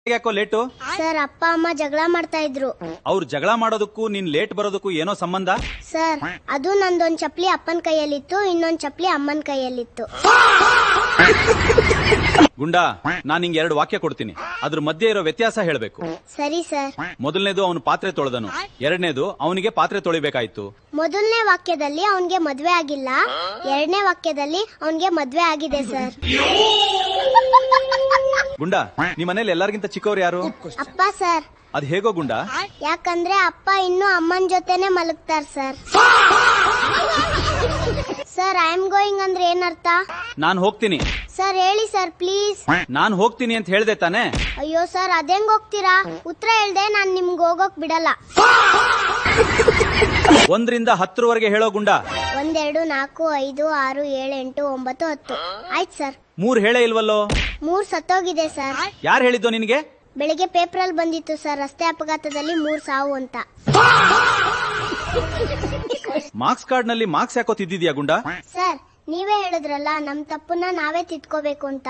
ಯಾಕೋ late? Sir, ಅಪ್ಪ ಅಮ್ಮ ಜಗಳ ಮಾಡ್ತಾ ಇದ್ರು. ಅವ್ರು ಜಗಳ ಮಾಡೋದಕ್ಕೂ ನೀನ್ ಲೇಟ್ ಬರೋದಕ್ಕೂ ಏನೋ ಸಂಬಂಧ? ಸರ್, ಅದು ನಂದೊಂದ್ ಚಪ್ಲಿ ಅಪ್ಪನ್ ಕೈಯಲ್ಲಿತ್ತು, ಇನ್ನೊಂದ್ ಚಪ್ಲಿ ಅಮ್ಮನ್ ಕೈಯಲ್ಲಿತ್ತು. ಗುಂಡಾ, ನಾನ್ ನಿಂಗೆ 2 ವಾಕ್ಯ ಕೊಡ್ತೀನಿ, ಅದ್ರ ಮಧ್ಯೆ ಇರೋ ವ್ಯತ್ಯಾಸ ಹೇಳ್ಬೇಕು. ಸರಿ ಸರ್. ಮೊದಲನೇದು ಅವನು ಪಾತ್ರೆ ತೊಳೆದನು, ಎರಡನೇದು ಅವನಿಗೆ ಪಾತ್ರೆ ತೊಳಿಬೇಕಾಯ್ತು. ಮೊದಲನೇ ವಾಕ್ಯದಲ್ಲಿ ಅವನ್ಗೆ ಮದ್ವೆ ಆಗಿಲ್ಲ, ಎರಡನೇ ವಾಕ್ಯದಲ್ಲಿ ಅವನ್ಗೆ ಮದ್ವೆ ಆಗಿದೆ ಸರ್. ಗುಂಡಾ, ನಿಮ್ ಮನೇಲಿ ಎಲ್ಲರಿಗಿಂತ ಚಿಕ್ಕವ್ರು ಯಾರು? ಅಪ್ಪ ಸರ್. ಅದ್ ಹೇಗೋ ಗುಂಡಾ? ಯಾಕಂದ್ರೆ ಅಪ್ಪ ಇನ್ನು ಅಮ್ಮನ್ ಜೊತೆನೆ ಮಲಗ್ತಾರ sir. Sir, I am going ಅಂದ್ರೆ ಏನರ್ಥ? ನಾನ್ ಹೋಗ್ತೀನಿ. ಸರ್ ಹೇಳಿ ಸರ್ ಪ್ಲೀಸ್. ನಾನ್ ಹೋಗ್ತೀನಿ ಅಂತ ಹೇಳ್ದೆ ತಾನೆ? ಅಯ್ಯೋ ಸರ್, ಅದೆಂಗ್ ಹೋಗ್ತೀರಾ? ಉತ್ತರ ಹೇಳ್ದೆ ನಾನ್ ನಿಮ್ಗೆ ಹೋಗೋಕ್ ಬಿಡಲ್ಲ. 1 ರಿಂದ 10 ಹೇಳೋ ಗುಂಡಾ. 1 2 4 5 6 7 8 9 10. ಆಯ್ತು ಸರ್. 3 ಹೇಳೇ ಇಲ್ವಲ್ಲೋ? 3 ಸತ್ತೋಗಿದೆ ಸರ್. ಯಾರು ಹೇಳಿದ್ದು ನಿನಗೆ? ಬೆಳಿಗ್ಗೆ ಪೇಪರ್ ಅಲ್ಲಿ ಬಂದಿತ್ತು ಸರ್, ರಸ್ತೆ ಅಪಘಾತದಲ್ಲಿ 3 ಸಾವು ಅಂತ. ಮಾರ್ಕ್ಸ್ ಕಾರ್ಡ್ ನಲ್ಲಿ ಮಾರ್ಕ್ಸ್ ಯಾಕೋ ತಿದ್ದಿದ್ಯಾ ಗುಂಡಾ? ಸರ್, ನೀವೇ ಹೇಳಿದ್ರಲ್ಲ ನಮ್ ತಪ್ಪನ್ನ ನಾವೇ ತಿದ್ಕೋಬೇಕು ಅಂತ.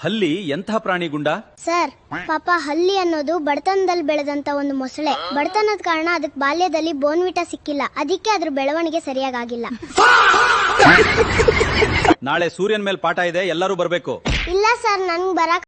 ಹಲ್ಲಿ ಎಂತಹ ಪ್ರಾಣಿ ಗುಂಡಾ? ಸರ್, ಪಾಪ ಹಲ್ಲಿ ಅನ್ನೋದು ಬಡತನದಲ್ಲಿ ಬೆಳೆದಂತ ಒಂದು ಮೊಸಳೆ. ಬಡತನದ ಕಾರಣ ಅದಕ್ಕೆ ಬಾಲ್ಯದಲ್ಲಿ ಬೋನ್ವಿಟಾ ಸಿಕ್ಕಿಲ್ಲ, ಅದಕ್ಕೆ ಅದ್ರ ಬೆಳವಣಿಗೆ ಸರಿಯಾಗಿಲ್ಲ. ನಾಳೆ ಸೂರ್ಯನ್ ಮೇಲೆ ಪಾಠ ಇದೆ, ಎಲ್ಲರೂ ಬರ್ಬೇಕು. ಇಲ್ಲ ಸರ್, ನನ್ಗೆ ಬರಕ್